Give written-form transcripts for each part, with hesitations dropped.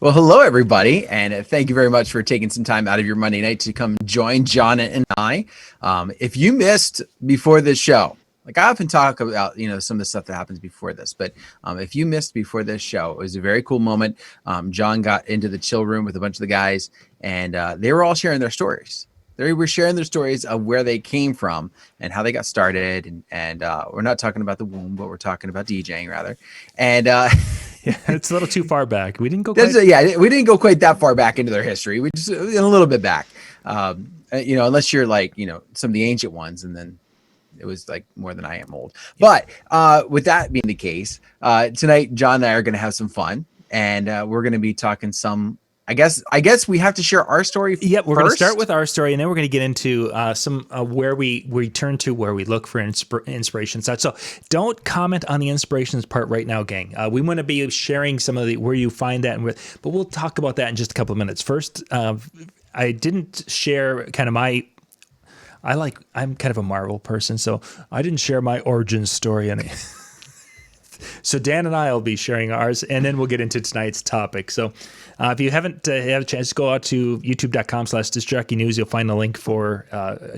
Well, hello, everybody, and thank you very much for taking some time out of your Monday night to come join John and I. If you missed before this show, like I often talk about, some of the stuff that happens before this, but if you missed before this show, it was a very cool moment. John got into the chill room with a bunch of the guys, and they were all sharing their stories. They were sharing their stories of where they came from and how they got started. And we're not talking about the womb, but we're talking about DJing rather. And Yeah, it's a little too far back. We didn't go we didn't go quite that far back into their history. We just a little bit back, unless you're like, some of the ancient ones, and then it was like more than I am old. But with that being the case, tonight, John and I are going to have some fun, and we're going to be talking some. I guess we have to share our story. Yep, we're going to start with our story, and then we're going to get into some where we turn to, where we look for inspiration. So don't comment on the inspirations part right now, gang. We want to be sharing some of the where you find that, but we'll talk about that in just a couple of minutes. First, I didn't share kind of I'm kind of a Marvel person, so I didn't share my origin story any. So Dan and I will be sharing ours, and then we'll get into tonight's topic. So if you haven't had a chance to go out to youtube.com/discjockeynews, you'll find a link for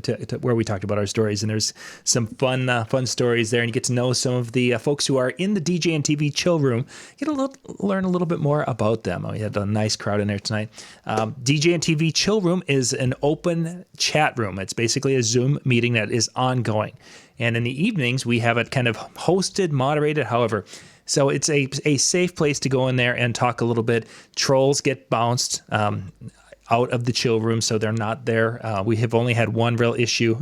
to where we talked about our stories. And there's some fun stories there, and you get to know some of the folks who are in the DJ and TV chill room. Learn a little bit more about them. We had a nice crowd in there tonight. DJ and TV chill room is an open chat room. It's basically a Zoom meeting that is ongoing. And in the evenings, we have it kind of hosted, moderated, however. So it's a safe place to go in there and talk a little bit. Trolls get bounced out of the chill room, so they're not there. We have only had one real issue,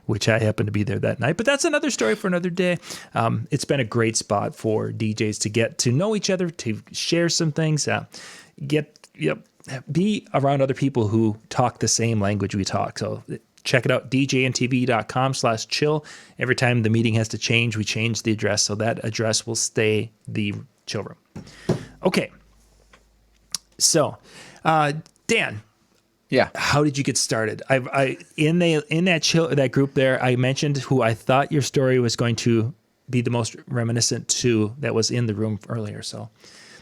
which I happened to be there that night. But that's another story for another day. It's been a great spot for DJs to get to know each other, to share some things, be around other people who talk the same language we talk. So check it out, djntv.com/chill. Every time the meeting has to change, we change the address, so that address will stay the chill room. Okay. So, Dan. Yeah. How did you get started? I in that group there, I mentioned who I thought your story was going to be the most reminiscent to that was in the room earlier. So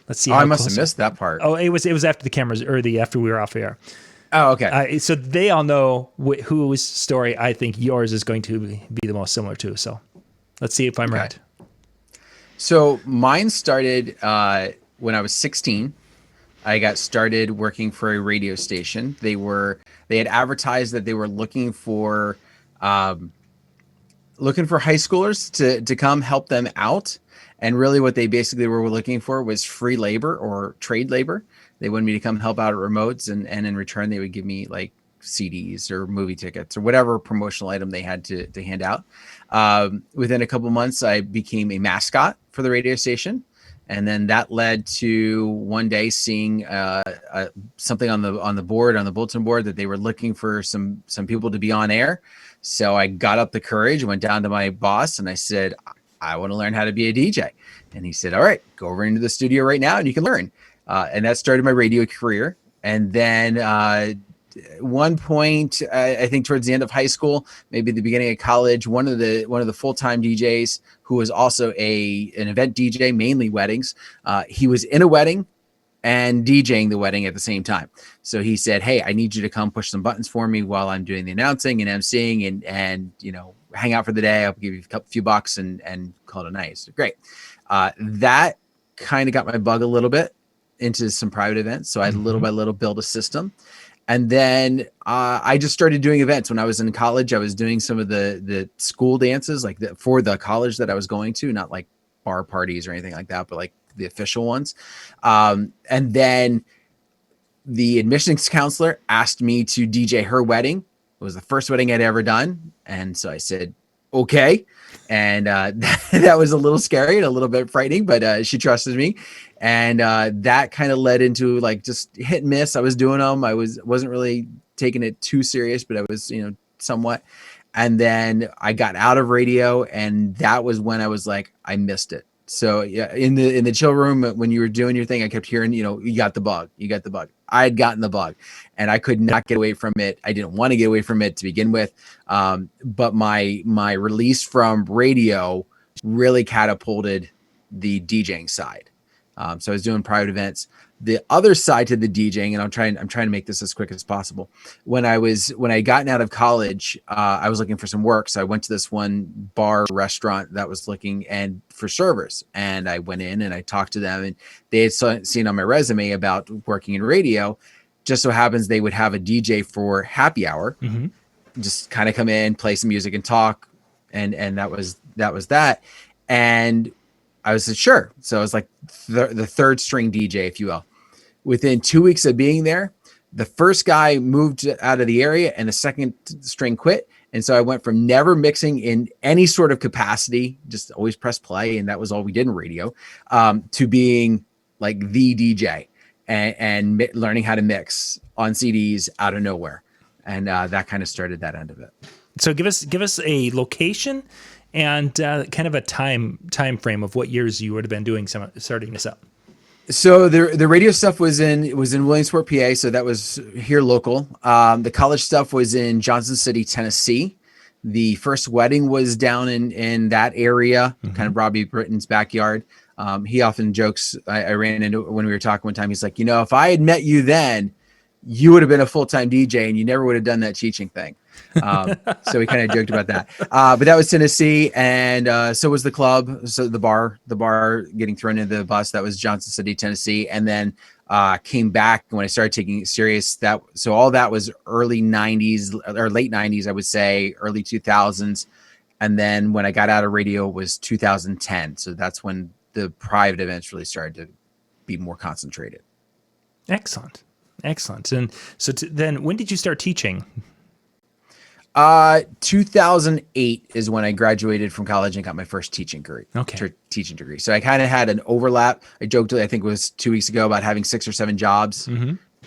let's see. I must have missed that part. Oh, it was after the cameras or after we were off air. Oh, okay. So they all know whose story I think yours is going to be the most similar to. So let's see if I'm right. So mine started when I was 16. I got started working for a radio station. They had advertised that they were looking for high schoolers to come help them out. And really what they basically were looking for was free labor or trade labor. They wanted me to come help out at remotes, and in return, they would give me like CDs or movie tickets or whatever promotional item they had to hand out. Within a couple months, I became a mascot for the radio station. And then that led to one day seeing something on the bulletin board that they were looking for some people to be on air. So I got up the courage, went down to my boss, and I said, I want to learn how to be a DJ. And he said, all right, go over into the studio right now and you can learn. And that started my radio career. And then one point, I think towards the end of high school, maybe the beginning of college, one of the full-time DJs who was also an event DJ, mainly weddings, he was in a wedding and DJing the wedding at the same time. So he said, hey, I need you to come push some buttons for me while I'm doing the announcing and emceeing and hang out for the day. I'll give you a few bucks and call it a night. So great. That kind of got my bug a little bit into some private events. So I little by little built a system. And then I just started doing events. When I was in college, I was doing some of the school dances, for the college that I was going to, not like bar parties or anything like that, but like the official ones. And then the admissions counselor asked me to DJ her wedding. It was the first wedding I'd ever done. And so I said, okay. And that was a little scary and a little bit frightening, but she trusted me. And that kind of led into like just hit and miss. I was doing them. I wasn't really taking it too serious, but I was, somewhat. And then I got out of radio, and that was when I was like, I missed it. So yeah, in the chill room, when you were doing your thing, I kept hearing, you got the bug. You got the bug. I had gotten the bug, and I could not get away from it. I didn't want to get away from it to begin with. But my release from radio really catapulted the DJing side. So I was doing private events. The other side to the DJing, and I'm trying to make this as quick as possible. When I had gotten out of college, I was looking for some work. So I went to this one bar restaurant that was looking and for servers. And I went in and I talked to them, and they had seen on my resume about working in radio. Just so happens they would have a DJ for happy hour, just kind of come in, play some music and talk. And that was that. And I was sure. So I was like the third string DJ, if you will. Within 2 weeks of being there, the first guy moved out of the area and the second string quit. And so I went from never mixing in any sort of capacity, just always press play, and that was all we did in radio, to being like the DJ and learning how to mix on CDs out of nowhere. And that kind of started that end of it. So give us a location and kind of a time frame of what years you would have been doing starting this up. So the radio stuff was in Williamsport, PA. So that was here local. The college stuff was in Johnson City, Tennessee. The first wedding was down in that area, kind of Robbie Britton's backyard. He often jokes. I ran into when we were talking one time. He's like, if I had met you then, you would have been a full-time DJ and you never would have done that teaching thing. So we kind of joked about that. But that was Tennessee, and so was the club. So the bar getting thrown into the bus, that was Johnson City, Tennessee. And then came back when I started taking it serious. So all that was early 90s or late 90s, I would say, early 2000s. And then when I got out of radio was 2010. So that's when the private events really started to be more concentrated. Excellent. And so then when did you start teaching? 2008 is when I graduated from college and got my first teaching degree. So I kind of had an overlap. I joked, I think it was 2 weeks ago, about having 6 or 7 jobs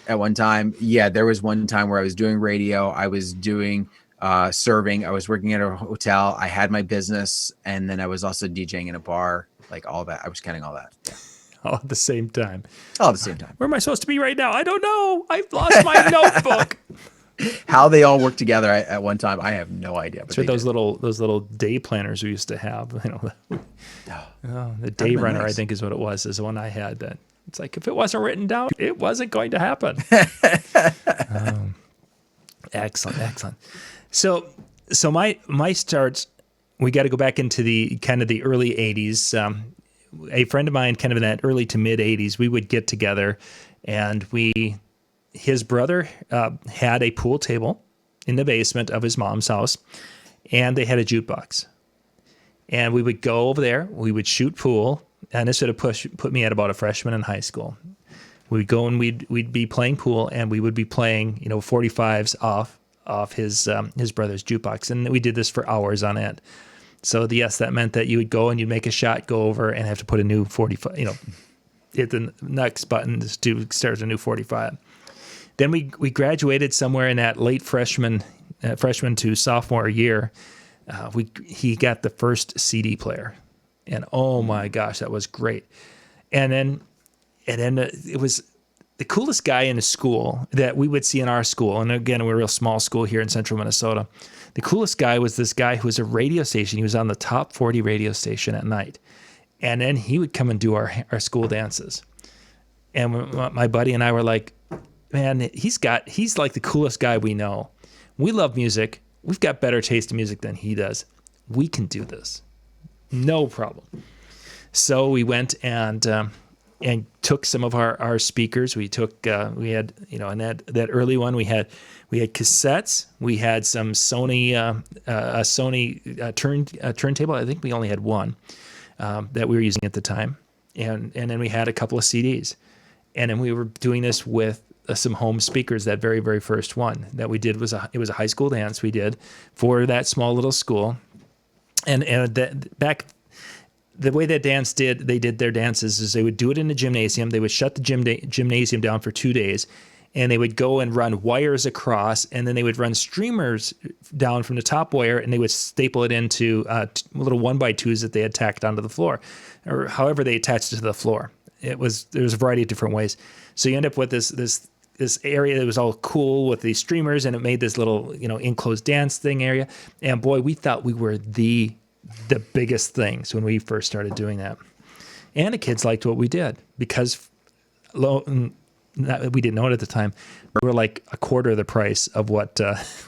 at one time. Yeah, there was one time where I was doing radio. I was doing serving. I was working at a hotel. I had my business. And then I was also DJing in a bar, like all that. I was counting all that. Yeah. All at the same time. All at the same time. Where am I supposed to be right now? I don't know. I've lost my notebook. How they all work together at one time, I have no idea. But those little day planners we used to have, the day runner, nice. I think is what it was, is the one I had. That it's like, if it wasn't written down, it wasn't going to happen. Excellent. So my starts, we got to go back into the kind of the early 80s. A friend of mine, kind of in that early to mid 80s, we would get together, and his brother had a pool table in the basement of his mom's house, and they had a jukebox. And we would go over there, we would shoot pool, and this would have put me at about a freshman in high school. We'd go and we'd be playing pool, and we would be playing 45s off his brother's jukebox, and we did this for hours on end. So yes, that meant that you would go and you'd make a shot, go over, and have to put a new 45. Hit the next button to start a new 45. Then we graduated somewhere in that late freshman to sophomore year. He got the first CD player, and oh my gosh, that was great. And then it was the coolest guy in the school that we would see in our school. And again, we're a real small school here in central Minnesota. The coolest guy was this guy who was a radio station. He was on the top 40 radio station at night. And then he would come and do our school dances. And my buddy and I were like, man, he's like the coolest guy we know. We love music. We've got better taste in music than he does. We can do this. No problem. So we went and took some of our speakers. We had in that early one we had cassettes. We had some Sony turntable. I think we only had one that we were using at the time, and then we had a couple of CDs, and then we were doing this with some home speakers. That very, very first one that we did was a high school dance we did for that small little school, and back. The way that they did their dances is they would do it in the gymnasium. They would shut the gymnasium down for 2 days, and they would go and run wires across, and then they would run streamers down from the top wire, and they would staple it into little 1x2s that they had tacked onto the floor, or however they attached it to the floor. There was a variety of different ways. So you end up with this area that was all cool with these streamers, and it made this little enclosed dance thing area. And boy, we thought we were the biggest things when we first started doing that. And the kids liked what we did because we didn't know it at the time. We were like a quarter of the price of what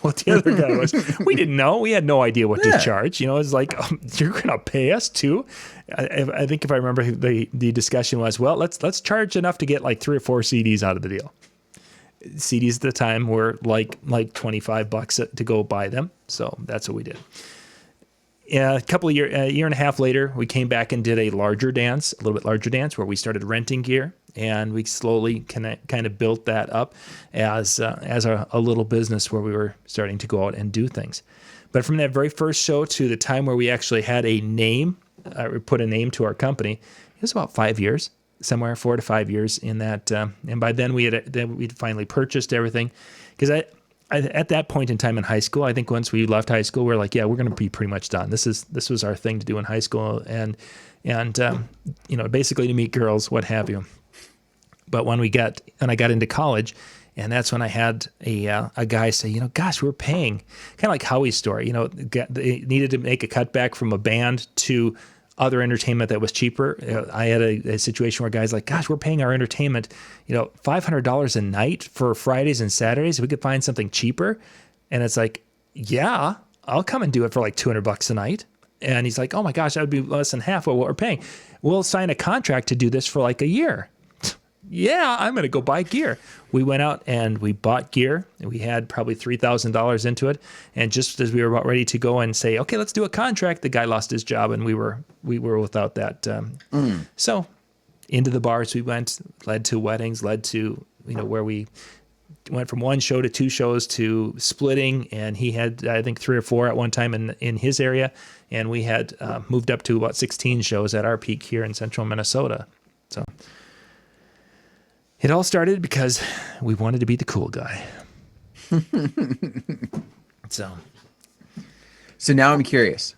what the other guy was. We didn't know. We had no idea what to charge. You know, it's like, you're going to pay us too. I think if I remember, the discussion was, well, let's charge enough to get like 3 or 4 CDs out of the deal. CDs at the time were like $25 to go buy them. So that's what we did. A year and a half later, we came back and did a little bit larger dance, where we started renting gear, and we slowly kind of built that up as a little business where we were starting to go out and do things. But from that very first show to the time where we actually had a name, we put a name to our company, it was about 5 years, somewhere 4 to 5 years in that. And by then we'd finally purchased everything, because at that point in time in high school, I think once we left high school, we're like, yeah, we're going to be pretty much done. This was our thing to do in high school, and basically to meet girls, what have you. But when I got into college, and that's when I had a guy say, gosh, we're paying, kind of like Howie's story. They needed to make a cutback from a band to other entertainment that was cheaper. I had a situation where guys like, gosh, we're paying our entertainment, $500 a night for Fridays and Saturdays. If we could find something cheaper. And it's like, yeah, I'll come and do it for like $200 a night. And he's like, oh my gosh, that would be less than half of what we're paying. We'll sign a contract to do this for like a year. Yeah, I'm going to go buy gear. We went out and we bought gear. We had probably $3,000 into it. And just as we were about ready to go and say, okay, let's do a contract, the guy lost his job, and we were without that. So into the bars we went, led to weddings, led to, where we went from 1 show to 2 shows to splitting. And he had, I think, 3 or 4 at one time in his area. And we had moved up to about 16 shows at our peak here in central Minnesota. So it all started because we wanted to be the cool guy. So now I'm curious.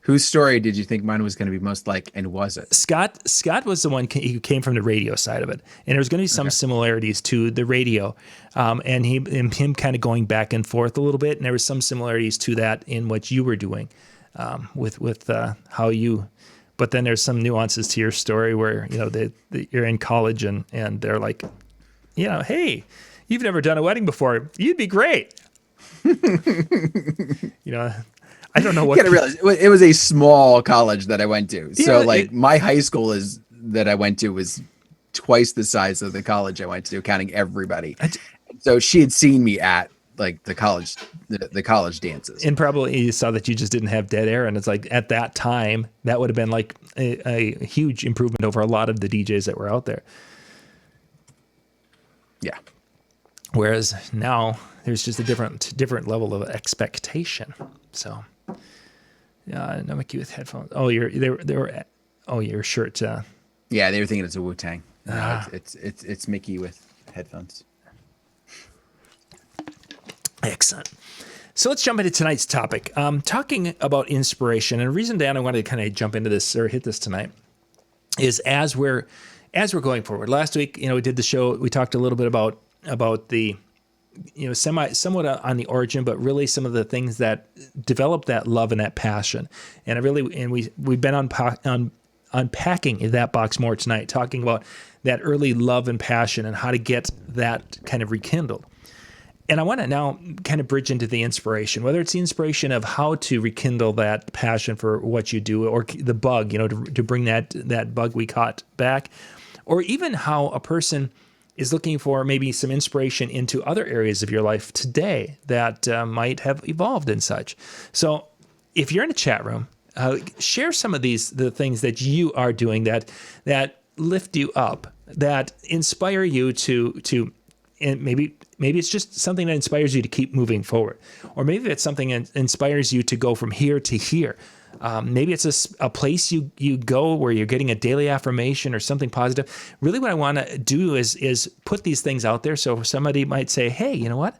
Whose story did you think mine was going to be most like, and was it? Scott was the one who came from the radio side of it, and there was going to be some similarities to the radio, and him kind of going back and forth a little bit, and there was some similarities to that in what you were doing, with how you. But then there's some nuances to your story where, you're in college and they're like, hey, you've never done a wedding before. You'd be great. I don't know what. You gotta realize it was a small college that I went to. So my high school that I went to was twice the size of the college I went to, counting everybody. So she had seen me at like the college dances, and probably you saw that you just didn't have dead air, and it's like at that time that would have been like a huge improvement over a lot of the DJs that were out there. Yeah. Whereas now there's just a different level of expectation. So yeah, no Mickey with headphones. Oh, your shirt. Yeah, they were thinking it's a Wu-Tang. It's Mickey with headphones. Excellent. So let's jump into tonight's topic. Talking about inspiration, and the reason, Dan, I wanted to kind of jump into this or hit this tonight is as we're going forward. Last week, we did the show. We talked a little bit about the, somewhat on the origin, but really some of the things that developed that love and that passion. And we've been unpacking that box more tonight, talking about that early love and passion and how to get that kind of rekindled. And I want to now kind of bridge into the inspiration, whether it's the inspiration of how to rekindle that passion for what you do, or the bug, to bring that bug we caught back, or even how a person is looking for maybe some inspiration into other areas of your life today that might have evolved and such. So if you're in a chat room, share some of the things that you are doing that lift you up, that inspire you to and maybe it's just something that inspires you to keep moving forward. Or maybe it's something that inspires you to go from here to here. Maybe it's a place you go where you're getting a daily affirmation or something positive. Really what I want to do is put these things out there. So somebody might say, hey, you know what?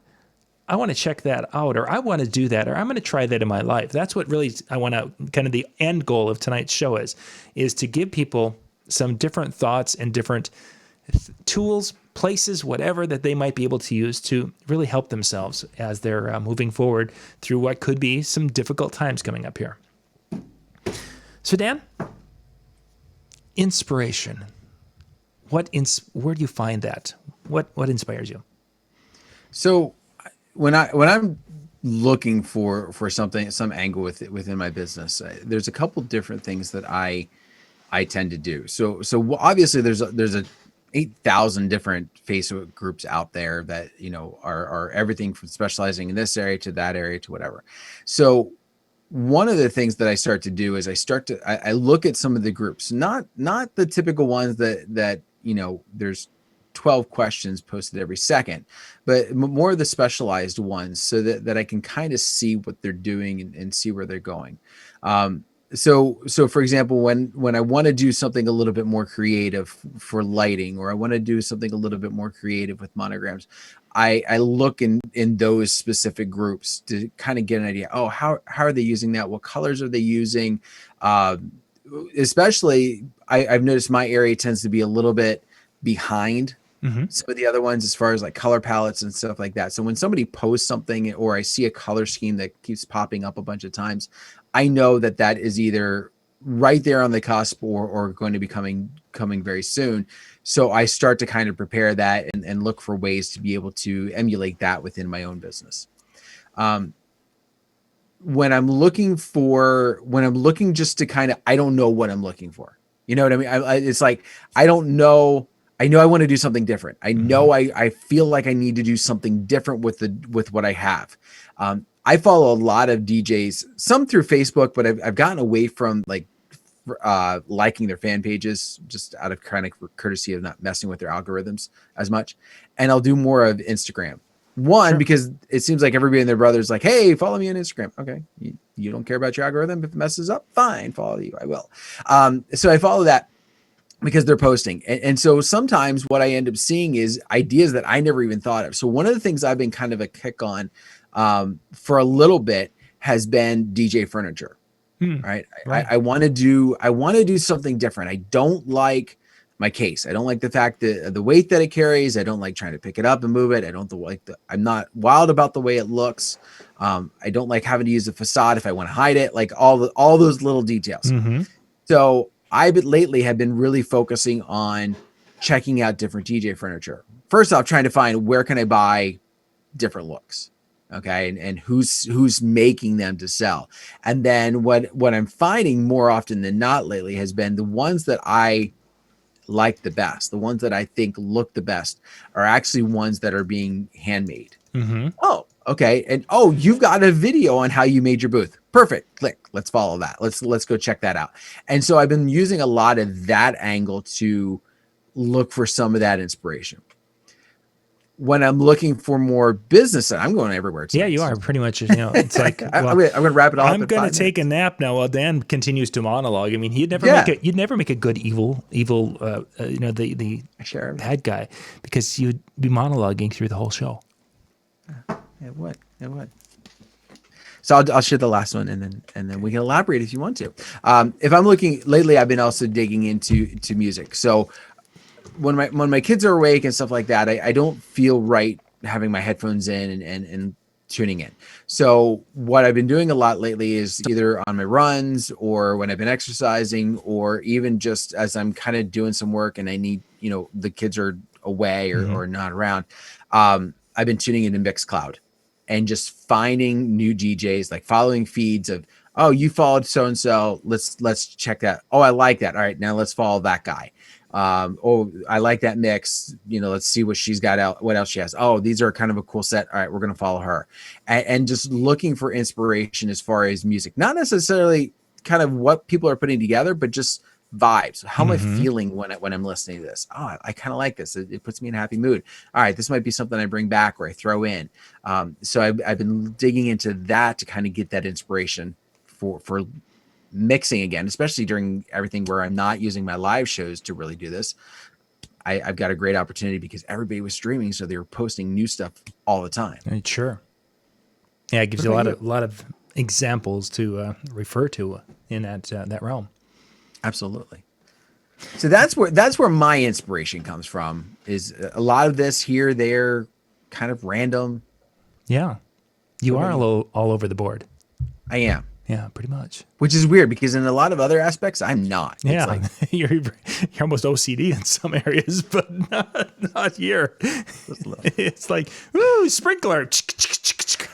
I want to check that out, or I want to do that, or I'm going to try that in my life. That's what really I want to, kind of the end goal of tonight's show is to give people some different thoughts and different tools, places, whatever that they might be able to use to really help themselves as they're moving forward through what could be some difficult times coming up here. So Dan, inspiration. where do you find that? What inspires you? So when I'm looking for something, some angle within my business, there's a couple different things that I tend to do. So obviously there's a 8,000 different Facebook groups out there that, are everything from specializing in this area to that area to whatever. So one of the things that I start to do is I look at some of the groups, not the typical ones that there's 12 questions posted every second, but more of the specialized ones, so that I can kind of see what they're doing and see where they're going. Um, so for example, when I want to do something a little bit more creative for lighting, or I want to do something a little bit more creative with monograms, I look in those specific groups to kind of get an idea. Oh, how are they using that? What colors are they using? Um, Especially, I've noticed my area tends to be a little bit behind Mm-hmm. some of the other ones as far as like color palettes and stuff like that. So when somebody posts something, or I see a color scheme that keeps popping up a bunch of times, I know that is either right there on the cusp, or going to be coming very soon. So I start to kind of prepare that and look for ways to be able to emulate that within my own business. Um, when I'm looking just to kind of, I don't know what I'm looking for. You know what I mean? It's like, I don't know. I know I want to do something different. I Mm-hmm. know I feel like I need to do something different with what I have. I follow a lot of DJs, some through Facebook, but I've gotten away from like liking their fan pages, just out of kind of courtesy of not messing with their algorithms as much. And I'll do more of Instagram. One, Sure. because it seems like everybody and their brother's like, hey, follow me on Instagram. Okay. You don't care about your algorithm. If it messes up, fine, follow you. I will. So I follow that because they're posting. And so sometimes what I end up seeing is ideas that I never even thought of. So one of the things I've been kind of a kick on for a little bit has been DJ furniture. Hmm. Right. Right. I want to do something different. I don't like my case. I don't like the fact that the weight that it carries. I don't like trying to pick it up and move it. I don't like I'm not wild about the way it looks. I don't like having to use a facade if I want to hide it, like all those little details. Mm-hmm. So lately have been really focusing on checking out different DJ furniture. First off, trying to find where can I buy different looks. Okay. And who's making them to sell. And then what I'm finding more often than not lately has been the ones that I like the best, the ones that I think look the best, are actually ones that are being handmade. Mm-hmm. Oh, okay. And oh, you've got a video on how you made your booth. Perfect. Click. Let's follow that. Let's go check that out. And so I've been using a lot of that angle to look for some of that inspiration. When I'm looking for more business, I'm going everywhere Yeah, tonight. you are pretty much. It's like, I'm well, gonna wrap it all up I'm in gonna 5 minutes. take a nap now while Dan continues to monologue. I mean, Yeah, you'd never make a good evil, the I share everything. bad guy, because you'd be monologuing through the whole show. It would. It would. So I'll share the last one, and then we can elaborate if you want to. If I'm looking lately, I've been also digging into music. So when my kids are awake and stuff like that, I don't feel right having my headphones in and tuning in. So what I've been doing a lot lately is either on my runs, or when I've been exercising, or even just as I'm kind of doing some work and I need, the kids are away Mm-hmm. or not around. I've been tuning into Mixcloud and just finding new DJs, like following feeds of, oh, you followed so and so. Let's check that. Oh, I like that. All right, now let's follow that guy. Oh, I like that mix. Let's see what she's got out. What else she has? Oh, these are kind of a cool set. All right, we're gonna follow her, and just looking for inspiration as far as music, not necessarily kind of what people are putting together, but just vibes. How am I Mm-hmm. feeling when I'm listening to this? Oh, I kind of like this. It puts me in a happy mood. All right, this might be something I bring back or I throw in. So I've been digging into that to kind of get that inspiration for mixing again, especially during everything where I'm not using my live shows to really do this. I've got a great opportunity because everybody was streaming, so they were posting new stuff all the time. Sure. Yeah, it gives What you about you? a lot of examples to refer to in that realm. Absolutely. So that's where my inspiration comes from. Is a lot of this here, there, kind of random. Yeah, What you about are you? all over the board. I am. Yeah, pretty much. which is weird because in a lot of other aspects, I'm not. It's Yeah, like, you're almost OCD in some areas, but not here. just a little. It's like, ooh, sprinkler.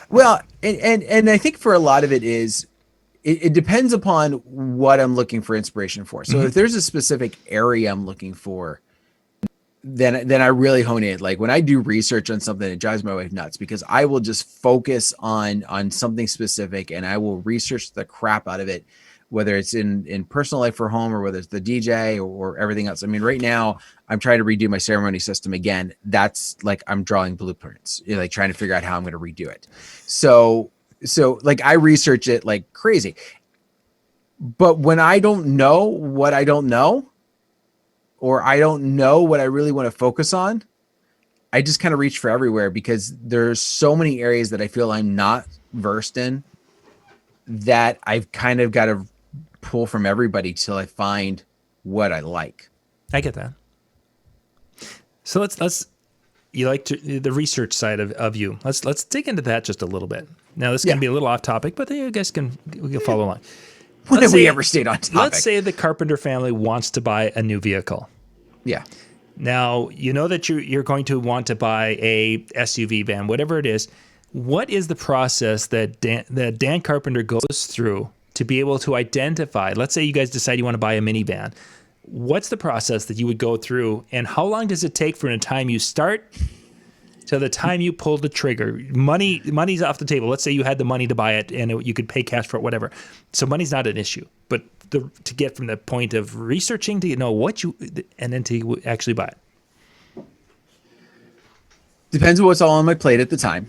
Well, and I think for a lot of it is, it depends upon what I'm looking for inspiration for. So Mm-hmm. if there's a specific area I'm looking for, then I really hone in. Like when I do research on something, it drives my wife nuts because I will just focus on something specific and I will research the crap out of it, whether it's in personal life or home or whether it's the DJ or everything else. I mean, right now I'm trying to redo my ceremony system again. That's like I'm drawing blueprints, like trying to figure out how I'm going to redo it. So like I research it like crazy. But when I don't know what I don't know, or I don't know what I really want to focus on, I just kind of reach for everywhere because there's so many areas that I feel I'm not versed in that I've kind of got to pull from everybody till I find what I like. I get that. So let's you like the research side of you. Let's dig into that just a little bit. Now this is going Yeah. to be a little off topic, but you guys we can follow along. When Let's have we say- ever stayed on topic? Let's say the Carpenter family wants to buy a new vehicle. Yeah. Now, you know that you're going to want to buy a SUV van, whatever it is. What is the process that Dan Carpenter goes through to be able to identify? Let's say you guys decide you want to buy a minivan. What's the process that you would go through, and how long does it take from the time you start to the time you pull the trigger? Money's off the table. Let's say you had the money to buy it and you could pay cash for it, whatever. So money's not an issue, but to get from the point of researching to know what you, and then to actually buy it. Depends on what's all on my plate at the time.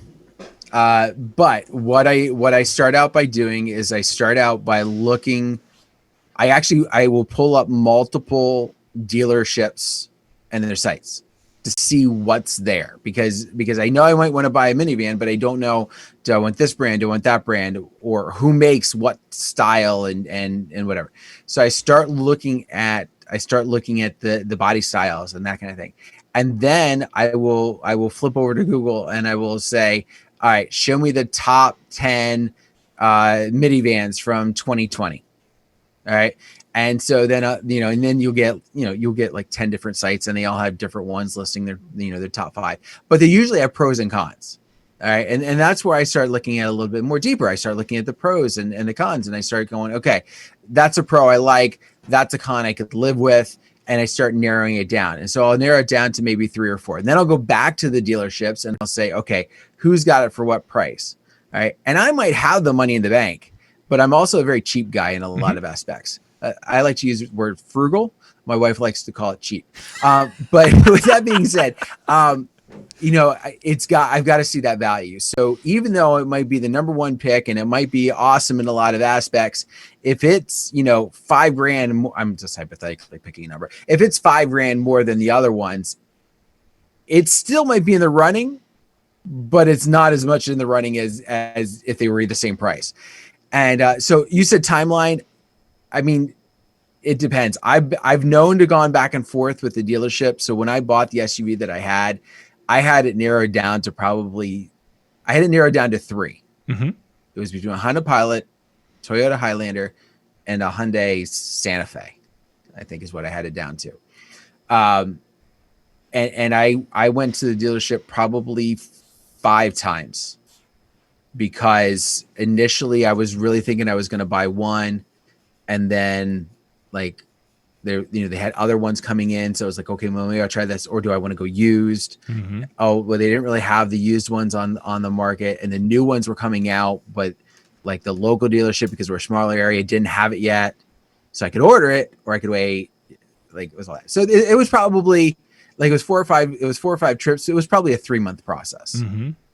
But what I start out by doing is I start out by looking. I will pull up multiple dealerships and their sites to see what's there because I know I might want to buy a minivan, but I don't know, do I want this brand, do I want that brand, or who makes what style and whatever. So I start looking at the body styles and that kind of thing. And then I will flip over to Google and I will say, all right, show me the top 10 minivans from 2020. All right. And so then, and then you'll get like 10 different sites and they all have different ones listing their top 5, but they usually have pros and cons. All right. And that's where I start looking at a little bit more deeper. I start looking at the pros and the cons and I start going, okay, that's a pro I like. That's a con I could live with. And I start narrowing it down. And so I'll narrow it down to maybe 3 or 4. And then I'll go back to the dealerships and I'll say, okay, who's got it for what price? All right. And I might have the money in the bank, but I'm also a very cheap guy in a lot of aspects. I like to use the word frugal. My wife likes to call it cheap. But with that being said, I've got to see that value. So even though it might be the number one pick and it might be awesome in a lot of aspects, if it's, $5,000 more, I'm just hypothetically picking a number. If it's $5,000 more than the other ones, it still might be in the running, but it's not as much in the running as if they were the same price. And so you said timeline. I mean, it depends. I've known to gone back and forth with the dealership. So when I bought the SUV that I had it narrowed down to 3. Mm-hmm. It was between a Honda Pilot, Toyota Highlander, and a Hyundai Santa Fe, I think is what I had it down to. And I went to the dealership probably 5 times because initially I was really thinking I was going to buy one. And then like they had other ones coming in. So I was like, okay, well, maybe I'll try this, or do I want to go used? Mm-hmm. Oh, well, they didn't really have the used ones on the market and the new ones were coming out, but like the local dealership, because we're a smaller area, didn't have it yet. So I could order it or I could wait. Like it was all that. So it was probably like, it was 4 or 5 trips. It was probably a 3-month process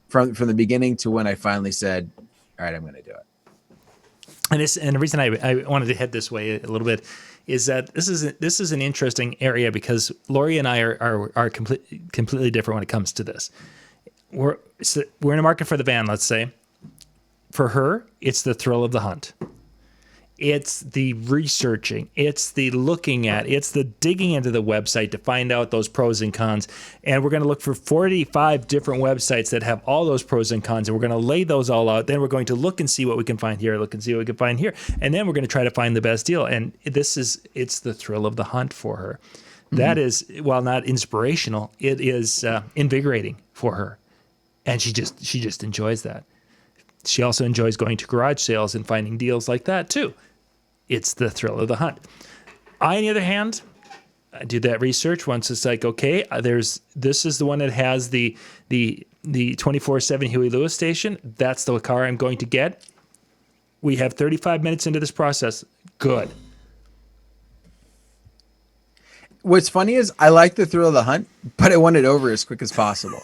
from the beginning to when I finally said, all right, I'm going to do it. And the reason I wanted to head this way a little bit is that this is an interesting area because Lori and I are completely different when it comes to this. We're in a market for the van, let's say. For her, it's the thrill of the hunt. It's the researching, it's the looking at, it's the digging into the website to find out those pros and cons. And we're going to look for 45 different websites that have all those pros and cons. And we're going to lay those all out. Then we're going to look and see what we can find here, look and see what we can find here. And then we're going to try to find the best deal. And it's the thrill of the hunt for her. That is, while not inspirational, it is invigorating for her. And she just enjoys that. She also enjoys going to garage sales and finding deals like that too. It's the thrill of the hunt. I, on the other hand, I do that research once it's like, okay, this is the one that has the 24/7 Huey Lewis station. That's the car I'm going to get. We have 35 minutes into this process. Good. What's funny is I like the thrill of the hunt, but I want it over as quick as possible.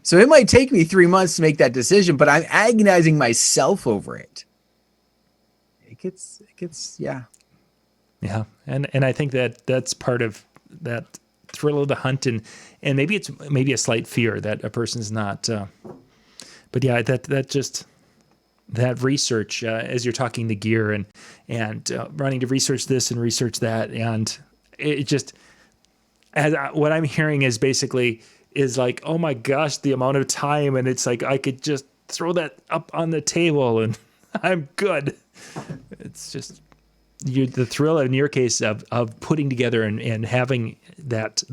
So it might take me 3 months to make that decision, but I'm agonizing myself over it. It gets, yeah. Yeah. And I think that that's part of that thrill of the hunt. And maybe it's a slight fear that a person's not, but yeah, that research, as you're talking the gear and running to research this and research that. And it just, what I'm hearing is basically, is like, oh my gosh, the amount of time, and it's like I could just throw that up on the table and I'm good. It's just the thrill in your case of putting together and having that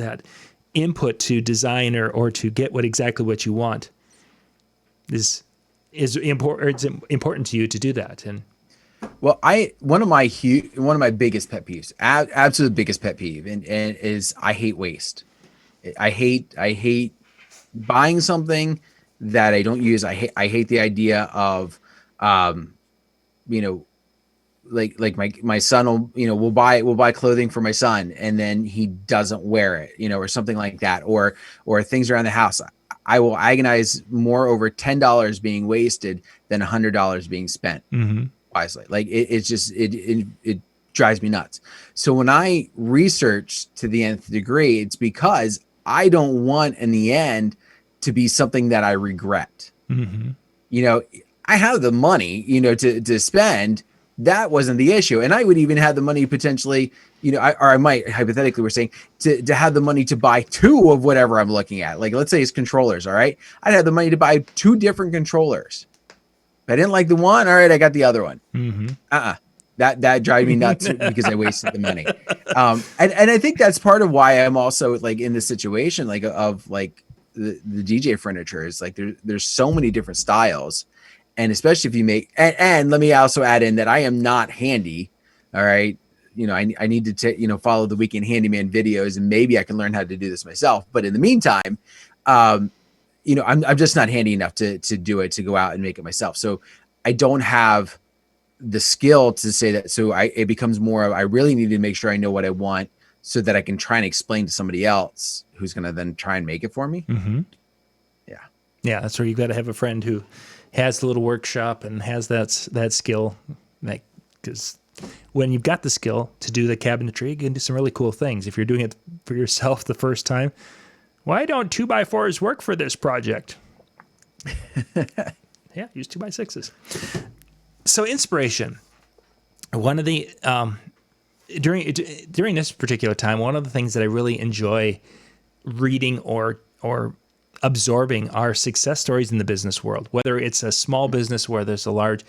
input to design or to get exactly what you want is important. It's important to you to do that. And Well, one of my biggest pet peeves, absolute biggest pet peeve, and is I hate waste. I hate buying something that I don't use. I hate the idea of, like my son will buy clothing for my son and then he doesn't wear it, or something like that, or things around the house. I will agonize more over $10 being wasted than $100 being spent wisely. Like it drives me nuts. So when I research to the nth degree, it's because I don't want in the end to be something that I regret. I have the money, to spend. That wasn't the issue. And I would even have the money potentially, I might hypothetically, we're saying to have the money to buy 2 of whatever I'm looking at. Like, let's say it's controllers. All right. I'd have the money to buy 2 different controllers. If I didn't like the one, all right, I got the other one. That drives me nuts because I wasted the money. And I think that's part of why I'm also like in this situation, like of like the DJ furniture is like there's so many different styles. And especially if you make, and let me also add in that I am not handy. All right. I need to follow the Weekend Handyman videos and maybe I can learn how to do this myself. But in the meantime, I'm just not handy enough to do it, to go out and make it myself. So I don't have the skill to say that. So it becomes more of, I really need to make sure I know what I want so that I can try and explain to somebody else who's going to then try and make it for me. Yeah. That's where you've got to have a friend who has a little workshop and has that skill, because when you've got the skill to do the cabinetry, you can do some really cool things. If you're doing it for yourself the first time, why don't 2x4s work for this project? Yeah, use 2x6s. So inspiration. One of the during this particular time, one of the things that I really enjoy reading or absorbing are success stories in the business world, whether it's a small business where there's a large,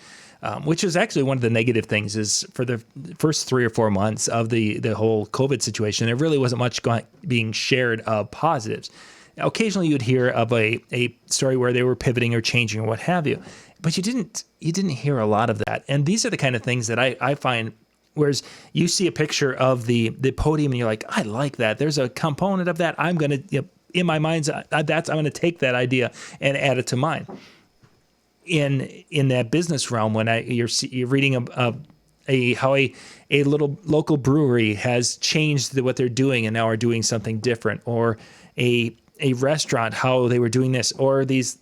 which is actually one of the negative things is for the first 3 or 4 months of the whole COVID situation, there really wasn't much being shared of positives. Now, occasionally you'd hear of a story where they were pivoting or changing or what have you, but you didn't hear a lot of that. And these are the kind of things that I find, whereas you see a picture of the podium and you're like, I like that. There's a component of that. I'm going to, in my mind's I'm going to take that idea and add it to mine. In that business realm, when you're reading how a little local brewery has changed what they're doing and now are doing something different, or a restaurant, how they were doing this, or these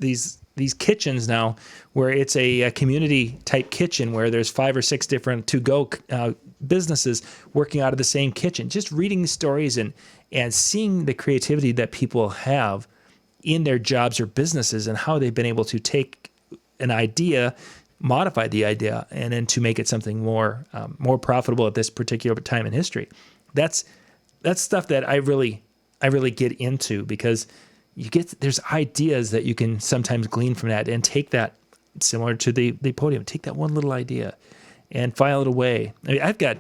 kitchens now where it's a community type kitchen where there's 5 or 6 different to-go businesses working out of the same kitchen. Just reading the stories and seeing the creativity that people have in their jobs or businesses and how they've been able to take an idea, modify the idea and then to make it something more profitable at this particular time in history. That's stuff that I really get into, because there's ideas that you can sometimes glean from that and take that, similar to the podium, take that one little idea and file it away. I mean, I've got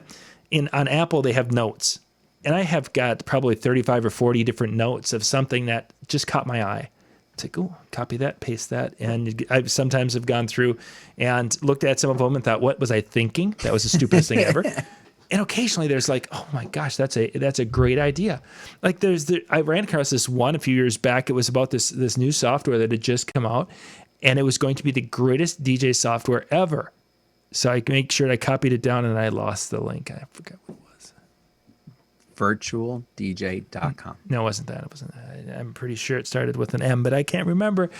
on Apple, they have notes, and I have got probably 35 or 40 different notes of something that just caught my eye. It's like, oh, copy that, paste that. And I sometimes have gone through and looked at some of them and thought, what was I thinking? That was the stupidest thing ever. And occasionally there's like, oh my gosh, that's a great idea. Like I ran across this one a few years back. It was about this new software that had just come out, and it was going to be the greatest DJ software ever. So I make sure I copied it down, and I lost the link. I forgot what it was. virtualdj.com. No, it wasn't that. It wasn't that. I'm pretty sure it started with an M, but I can't remember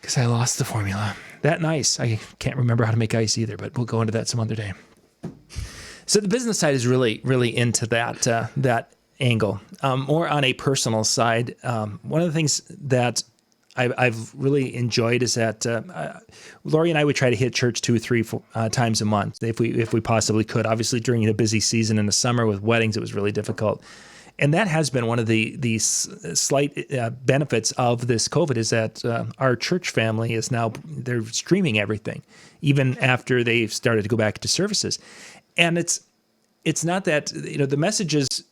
because I lost the formula. That nice. I can't remember how to make ice either, but we'll go into that some other day. So the business side is really, really into that angle. More on a personal side, one of the things that I've really enjoyed is that Lori and I would try to hit church 2 or 3 times a month if we possibly could. Obviously, during a busy season in the summer with weddings, it was really difficult. And that has been one of the slight benefits of this COVID, is that our church family is now, they're streaming everything, even after they've started to go back to services. And it's not that, the messages,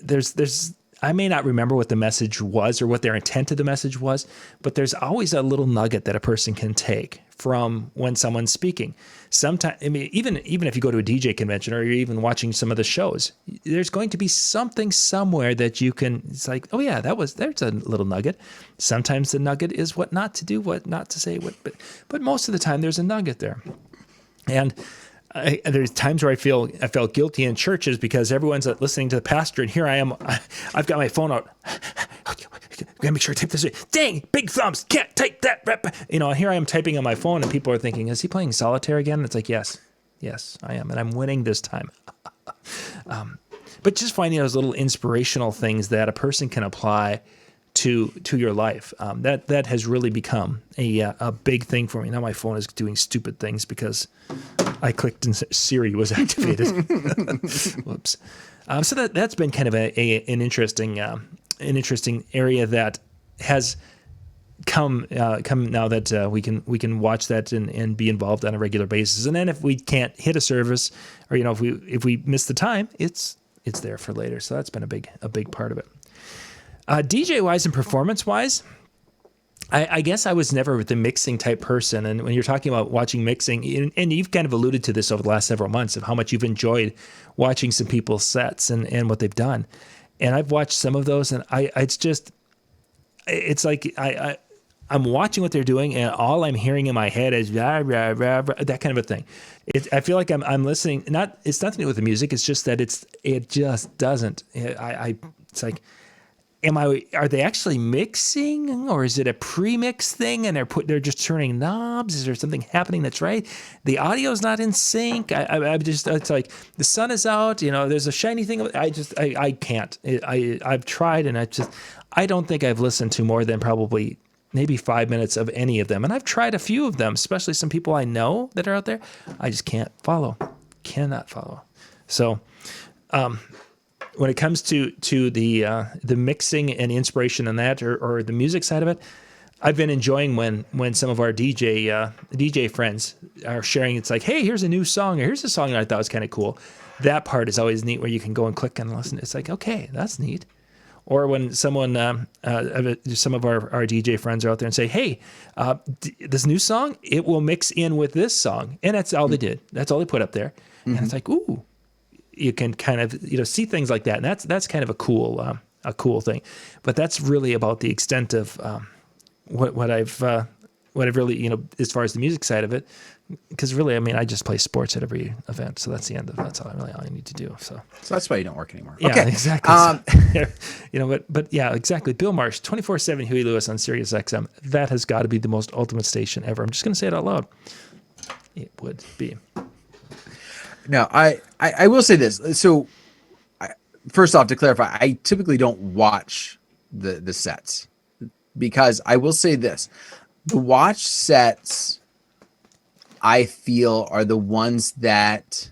there's I may not remember what the message was or what their intent of the message was, but there's always a little nugget that a person can take from when someone's speaking. Sometimes, I mean, even if you go to a DJ convention or you're even watching some of the shows, there's going to be something somewhere that you can, it's like, oh yeah, there's a little nugget. Sometimes the nugget is what not to do, what not to say, but most of the time there's a nugget there. And there's times where I felt guilty in churches because everyone's listening to the pastor, and here I am. I've got my phone out. Gotta make sure I type this. Dang, big thumbs. Can't type that. Here I am typing on my phone, and people are thinking, "Is he playing solitaire again?" And it's like, yes, I am, and I'm winning this time. But just finding those little inspirational things that a person can apply to your life, that has really become a big thing for me. Now my phone is doing stupid things because I clicked and Siri was activated. Whoops. So that's been kind of an interesting area that has come now that we can watch that and be involved on a regular basis. And then if we can't hit a service, or if we miss the time, it's there for later. So that's been a big part of it. DJ wise and performance wise, I guess I was never the mixing type person. And when you're talking about watching mixing, and you've kind of alluded to this over the last several months of how much you've enjoyed watching some people's sets and what they've done. And I've watched some of those, and it's like I'm watching what they're doing, and all I'm hearing in my head is rah, rah, rah, rah, that kind of a thing. I feel like I'm listening. It's nothing to do with the music. It's just that it just doesn't. It's like, are they actually mixing, or is it a pre-mix thing and they're just turning knobs? Is there something happening that's right? The audio's not in sync. It's like the sun is out, there's a shiny thing. I can't. I've tried, and I don't think I've listened to more than probably maybe 5 minutes of any of them. And I've tried a few of them, especially some people I know that are out there. I just cannot follow. So, when it comes to the mixing and inspiration in that, or the music side of it, I've been enjoying when some of our DJ friends are sharing. It's like, hey, here's a new song, or here's a song that I thought was kind of cool. That part is always neat, where you can go and click and listen. It's like, okay, that's neat. Or when someone, some of our DJ friends are out there and say, hey, this new song, it will mix in with this song, and that's all they did. That's all they put up there, and it's like, ooh. You can kind of see things like that, and that's kind of a cool thing. But that's really about the extent of what I've really as far as the music side of it, because really, I mean, I just play sports at every event, so that's all I need to do. So that's why you don't work anymore. Yeah, okay. Exactly. But yeah, exactly. Bill Marsh, 24/7 Huey Lewis on Sirius XM. That has got to be the most ultimate station ever. I'm just going to say it out loud. It would be. No, I will say this. So, first off, to clarify, I typically don't watch the sets, because I will say this: the watch sets, I feel are the ones that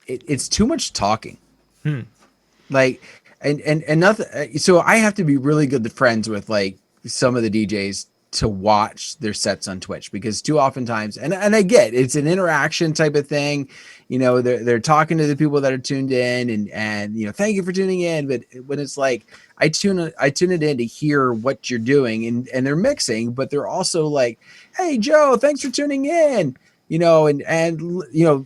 it's too much talking. Like, and nothing. So I have to be really good friends with like some of the DJs to watch their sets on Twitch, because too oftentimes, and I get it's an interaction type of thing. You know, they're talking to the people that are tuned in, and you know, thank you for tuning in. But when it's like I tune it in to hear what you're doing, and they're mixing, but they're also like, hey Joe, thanks for tuning in. You know, and you know,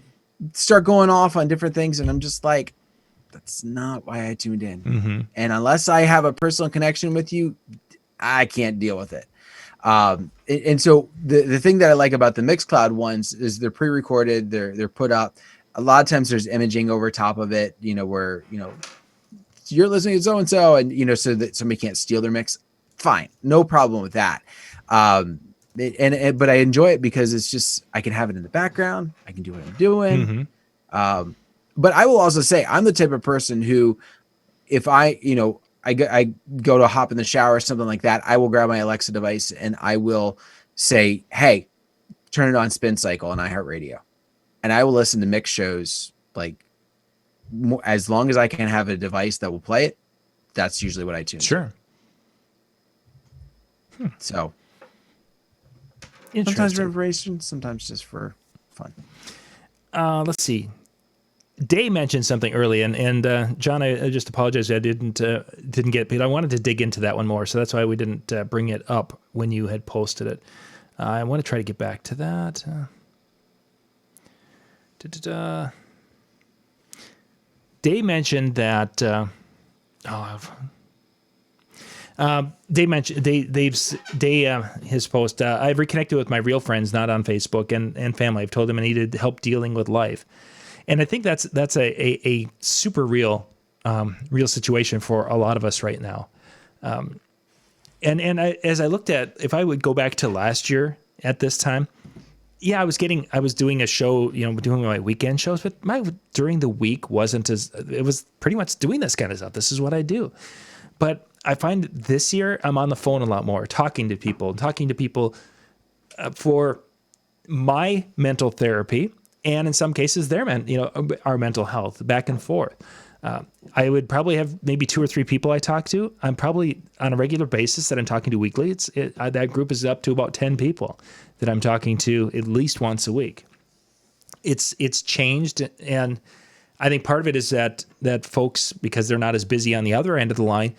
start going off on different things, and I'm just like, that's not why I tuned in. Mm-hmm. And unless I have a personal connection with you, I can't deal with it. And so the thing that I like about the Mixcloud ones is they're pre-recorded, they're put up. A lot of times there's imaging over top of it, you know, where, you know, you're listening to so-and-so, and, you know, so that somebody can't steal their mix. Fine. No problem with that. But I enjoy it because it's just, I can have it in the background. I can do what I'm doing. Mm-hmm. But I will also say I'm the type of person who, if I, you know, I go to hop in the shower or something like that, I will grab my Alexa device and I will say, hey, turn it on Spin Cycle on iHeartRadio. And I will listen to mix shows like as long as I can have a device that will play it. That's usually what I tune Sure. to. So sometimes for Interesting. information, sometimes just for fun. Let's see. Day mentioned something early, and John, I just apologize. I didn't get, but I wanted to dig into that one more, so that's why we didn't bring it up when you had posted it. I want to try to get back to that. Day mentioned that. They mentioned his post. I've reconnected with my real friends, not on Facebook, and family. I've told them I needed help dealing with life. And I think that's a super real situation for a lot of us right now. As I looked at, if I would go back to last year at this time, yeah, I was doing a show, you know, doing my weekend shows, but during the week wasn't it was pretty much doing this kind of stuff. This is what I do. But I find this year I'm on the phone a lot more, talking to people for my mental therapy, and in some cases our mental health, back and forth. I would probably have maybe 2 or 3 people I talk to. I'm probably on a regular basis that I'm talking to weekly. That group is up to about 10 people that I'm talking to at least once a week. It's changed, and I think part of it is that folks, because they're not as busy on the other end of the line,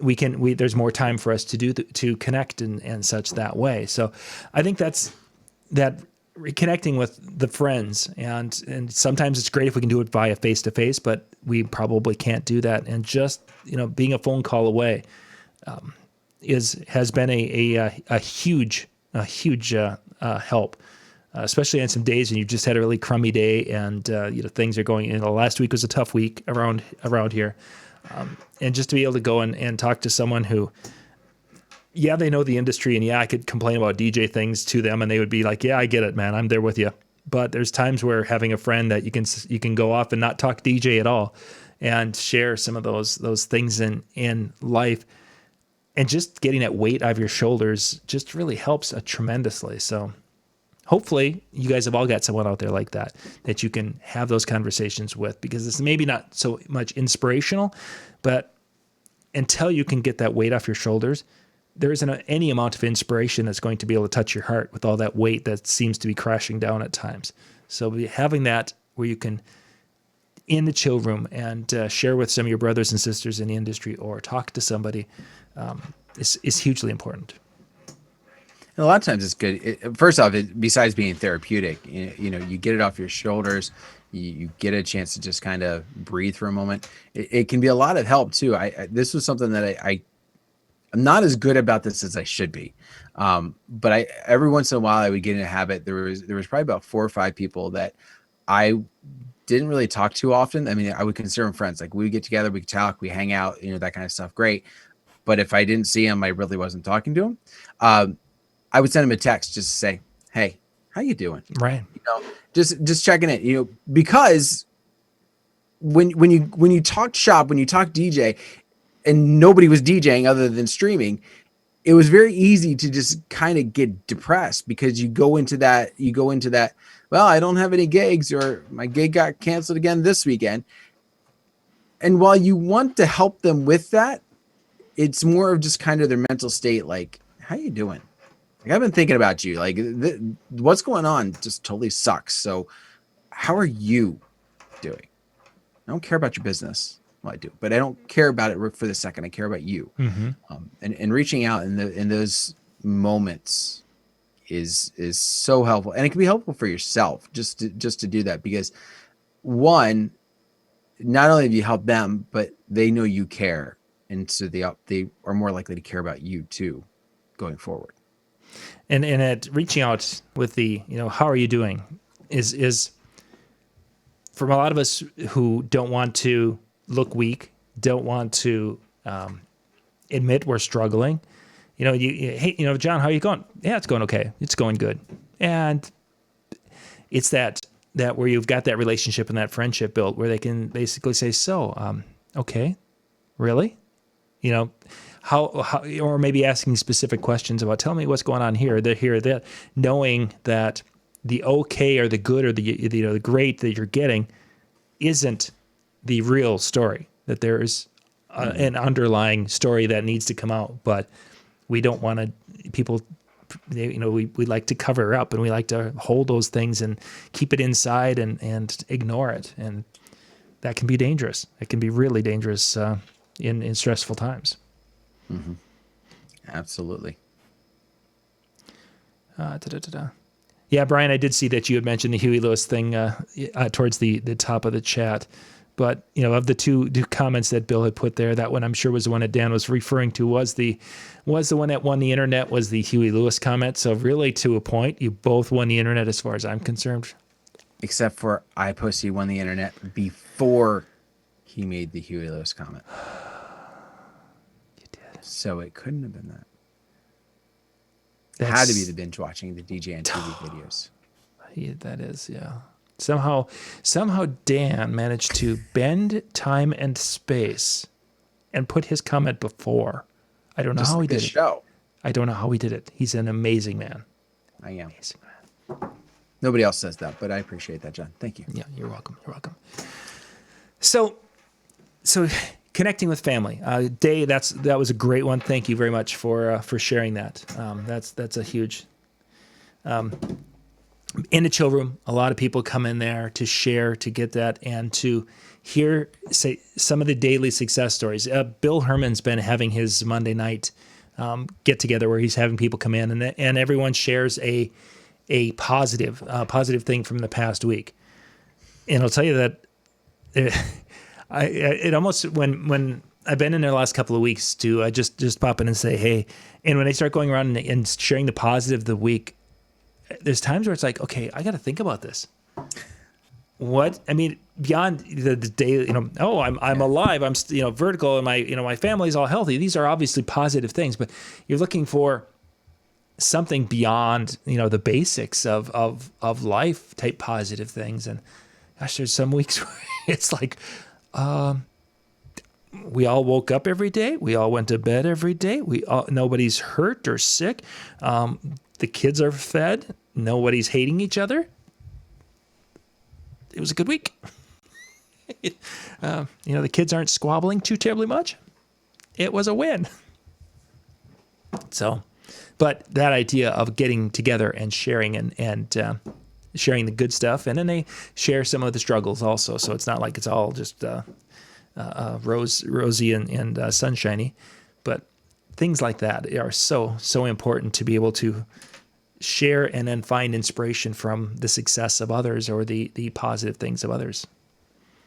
there's more time for us to connect and such that way. So I think that's that. Reconnecting with the friends, and sometimes it's great if we can do it via face-to-face, but we probably can't do that. And just, you know, being a phone call away has been a huge help, especially on some days when you've just had a really crummy day, and you know, things are going. You know, last week was a tough week around here, and just to be able to go and talk to someone who, yeah, they know the industry, and yeah, I could complain about DJ things to them, and they would be like, yeah, I get it, man, I'm there with you. But there's times where having a friend that you can go off and not talk DJ at all, and share some of those things in life, and just getting that weight out of your shoulders just really helps tremendously. So hopefully you guys have all got someone out there like that you can have those conversations with, because it's maybe not so much inspirational, but until you can get that weight off your shoulders, there isn't any amount of inspiration that's going to be able to touch your heart with all that weight that seems to be crashing down at times. So having that where you can, in the chill room, and share with some of your brothers and sisters in the industry, or talk to somebody, is hugely important. And a lot of times it's good. First off, besides being therapeutic, you know, you get it off your shoulders. You get a chance to just kind of breathe for a moment. It can be a lot of help too. This was something that I'm not as good about this as I should be. But every once in a while I would get in a habit. There was probably about 4 or 5 people that I didn't really talk to often. I mean, I would consider them friends. Like, we would get together, we could talk, we hang out, you know, that kind of stuff. Great. But if I didn't see them, I really wasn't talking to them. I would send them a text just to say, hey, how you doing? Right. You know, just checking it, you know, because when you talk shop, when you talk DJ, and nobody was DJing other than streaming, it was very easy to just kind of get depressed because you go into that, well, I don't have any gigs, or my gig got canceled again this weekend. And while you want to help them with that, it's more of just kind of their mental state, like, how you doing? Like, I've been thinking about you. Like, what's going on just totally sucks. So how are you doing? I don't care about your business. Well, I do, but I don't care about it for the second. I care about you. Mm-hmm. And reaching out in those moments is so helpful, and it can be helpful for yourself just to do that, because one, not only have you helped them, but they know you care, and so they are more likely to care about you too, going forward. And at reaching out with the, how are you doing, is from a lot of us who don't want to look weak, don't want to admit we're struggling. Hey, John, how are you going? Yeah, it's going okay. It's going good. And it's that where you've got that relationship and that friendship built, where they can basically say, so, okay, really? How, or maybe asking specific questions about, tell me what's going on here, that, knowing that the okay or the good or the great that you're getting isn't the real story, that there's an underlying story that needs to come out, but we don't want to, people, we like to cover up, and we like to hold those things and keep it inside and ignore it. And that can be dangerous. It can be really dangerous in stressful times. Mm-hmm. Absolutely. Yeah, Brian, I did see that you had mentioned the Huey Lewis thing towards the top of the chat. But, of the two comments that Bill had put there, that one I'm sure was the one that Dan was referring to, was the one that won the internet, was the Huey Lewis comment. So really, to a point, you both won the internet as far as I'm concerned. Except for I posted he won the internet before he made the Huey Lewis comment. You did. So it couldn't have been that. It That's, had to be the binge watching the DJ and TV videos. Yeah, that is, yeah. Somehow Dan managed to bend time and space and put his comment before. I don't know Just how like he did this it. show. I don't know how he did it. He's an amazing man. I am. Amazing man. Nobody else says that, but I appreciate that, John. Thank you. Yeah, you're welcome. You're welcome. So connecting with family. Day, that was a great one. Thank you very much for sharing that. That's a huge. In the chill room, a lot of people come in there to share, to get that, and to hear say some of the daily success stories. Bill Herman's been having his Monday night get together where he's having people come in, and everyone shares a positive thing from the past week. And I'll tell you that it almost, when I've been in there the last couple of weeks, to just pop in and say hey, and when they start going around and sharing the positive of the week, there's times where it's like, okay, I got to think about this. What I mean, beyond the daily, I'm alive, I'm vertical, and my family's all healthy. These are obviously positive things, but you're looking for something beyond the basics of life type positive things. And gosh, there's some weeks where it's like, we all woke up every day, we all went to bed every day, nobody's hurt or sick, the kids are fed, nobody's hating each other. It was a good week. The kids aren't squabbling too terribly much. It was a win. So, but that idea of getting together and sharing and sharing the good stuff, and then they share some of the struggles also. So it's not like it's all just rosy and sunshiny, but things like that are so important to be able to share and then find inspiration from the success of others or the positive things of others.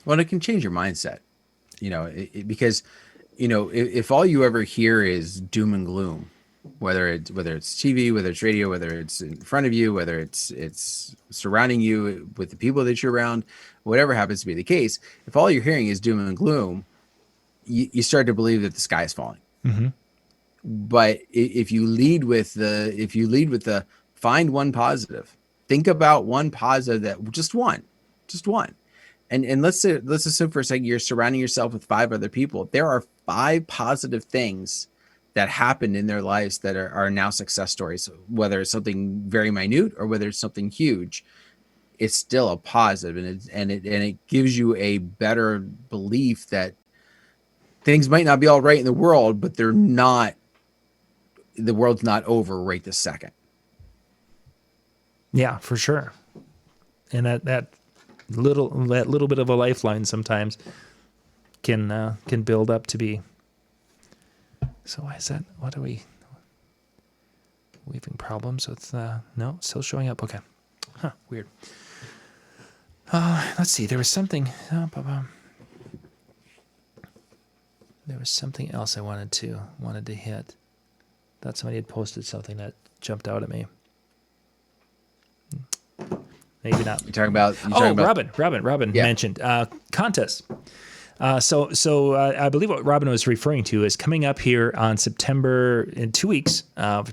Well, it can change your mindset, because, if all you ever hear is doom and gloom, whether it's TV, whether it's radio, whether it's in front of you, whether it's surrounding you with the people that you're around, whatever happens to be the case, if all you're hearing is doom and gloom, you start to believe that the sky is falling. Mm-hmm. But if you lead with the find one positive, think about one positive, that just one, and let's assume for a second you're surrounding yourself with 5 other people. There are 5 positive things that happened in their lives that are now success stories, whether it's something very minute or whether it's something huge. It's still a positive, and it gives you a better belief that things might not be all right in the world, but they're not. The world's not over right this second. Yeah, for sure. And that little bit of a lifeline sometimes can build up to be. So why is that? What are we having problems with? No, still showing up. Okay, huh? Weird. Let's see. There was something. There was something else I wanted to hit. Thought somebody had posted something that jumped out at me. Maybe not. You're talking about Robin Yeah. mentioned contests. So I believe what Robin was referring to is coming up here on September in 2 weeks,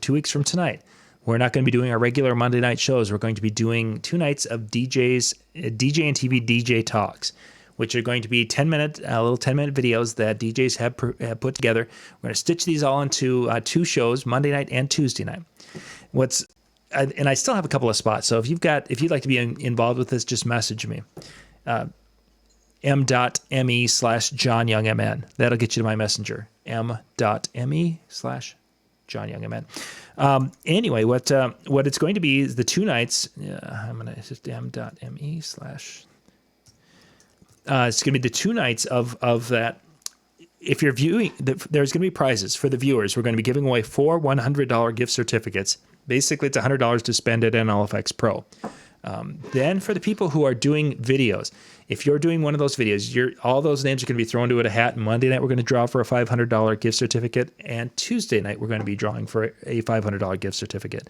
2 weeks from tonight. We're not going to be doing our regular Monday night shows. We're going to be doing 2 nights of DJ and TV DJ talks, which are going to be 10-minute, little 10-minute videos that DJs have put together. We're going to stitch these all into 2 shows, Monday night and Tuesday night. And I still have a couple of spots. So if you'd like to be involved with this, just message me. m.me/JohnYoungMN. That'll get you to my messenger. m.me/JohnYoungMN. Anyway, what it's going to be is the 2 nights. I'm going to just m.me/ it's going to be the 2 nights of that. If you're viewing, there's going to be prizes for the viewers. We're going to be giving away 4 $100 gift certificates. Basically, it's $100 to spend at NLFX Pro. Then for the people who are doing videos, if you're doing one of those videos, all those names are going to be thrown into a hat. And Monday night, we're going to draw for a $500 gift certificate. And Tuesday night, we're going to be drawing for a $500 gift certificate.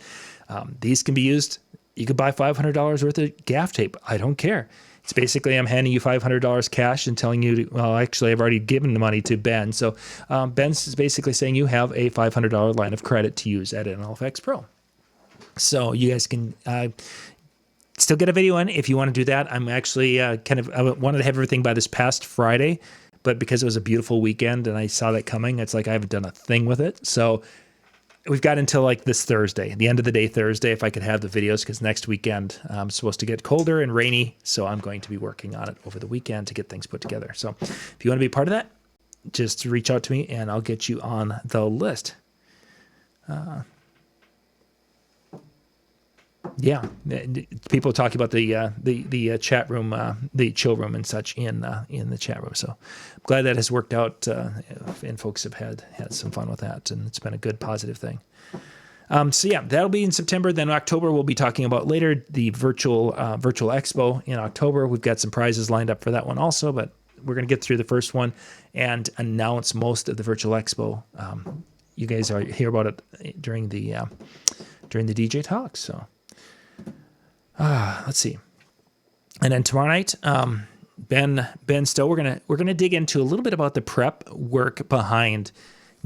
These can be used. You could buy $500 worth of gaff tape. I don't care. It's basically I'm handing you $500 cash and telling you, actually, I've already given the money to Ben. So Ben's basically saying you have a $500 line of credit to use at NLFX Pro. So you guys can still get a video in if you want to do that. I'm actually I wanted to have everything by this past Friday, but because it was a beautiful weekend and I saw that coming, it's like I haven't done a thing with it. So we've got until like this Thursday, the end of the day Thursday, if I could have the videos, because next weekend I'm supposed to get colder and rainy. So I'm going to be working on it over the weekend to get things put together. So if you want to be part of that, just reach out to me and I'll get you on the list. Yeah, people talking about the chat room, the chill room and such in the chat room. So I'm glad that has worked out, and folks have had some fun with that, and it's been a good positive thing. So yeah, that'll be in September. Then October we'll be talking about later the virtual expo in October. We've got some prizes lined up for that one also, but we're going to get through the first one and announce most of the virtual expo. You guys are hear about it during the DJ talks. So. Let's see. And then tomorrow night, Ben Stowe, we're gonna dig into a little bit about the prep work behind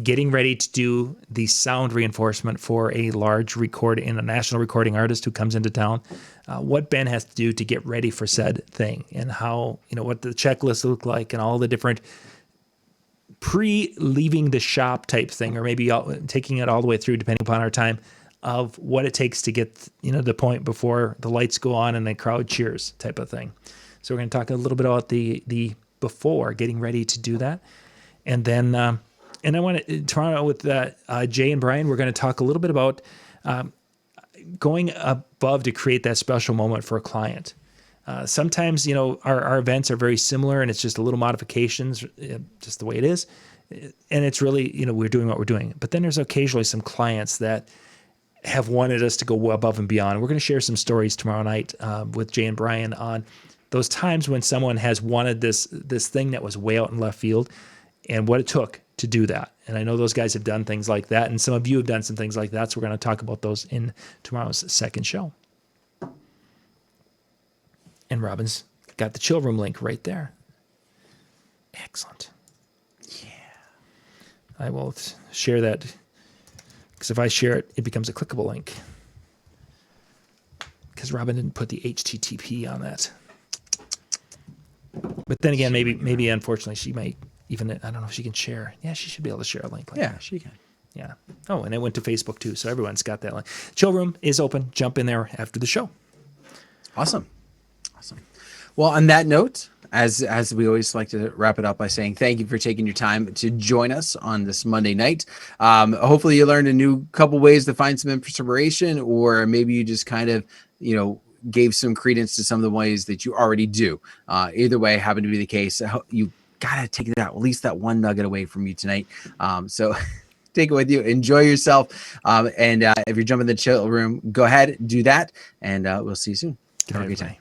getting ready to do the sound reinforcement for a large a national recording artist who comes into town. What Ben has to do to get ready for said thing, and how, what the checklist look like, and all the different pre-leaving the shop type thing, or maybe taking it all the way through, depending upon our time, of what it takes to get the point before the lights go on and the crowd cheers type of thing. So we're going to talk a little bit about the before, getting ready to do that, and then I want to tomorrow with Jay and Brian, we're going to talk a little bit about going above to create that special moment for a client. Sometimes our events are very similar and it's just a little modifications, just the way it is, and it's really we're doing what we're doing. But then there's occasionally some clients that have wanted us to go above and beyond. We're going to share some stories tomorrow night with Jay and Brian on those times when someone has wanted this thing that was way out in left field and what it took to do that. And I know those guys have done things like that, and some of you have done some things like that. So we're going to talk about those in tomorrow's second show. And Robin's got the chill room link right there. Excellent. Yeah. I will share that. Because if I share it, it becomes a clickable link. Because Robin didn't put the HTTP on that. But then again, maybe unfortunately, she might even, I don't know if she can share. Yeah, she should be able to share a link like that. Yeah, she can. Yeah. Oh, and it went to Facebook too, so everyone's got that link. Chill room is open. Jump in there after the show. Awesome. Well, on that note, as we always like to wrap it up by saying thank you for taking your time to join us on this Monday night. Hopefully you learned a new couple ways to find some inspiration, or maybe you just kind of, gave some credence to some of the ways that you already do. Either way, happened to be the case. You gotta take that, at least that one nugget away from you tonight. So take it with you, enjoy yourself. And if you're jumping in the chill room, go ahead, do that. And we'll see you soon. Have a great time.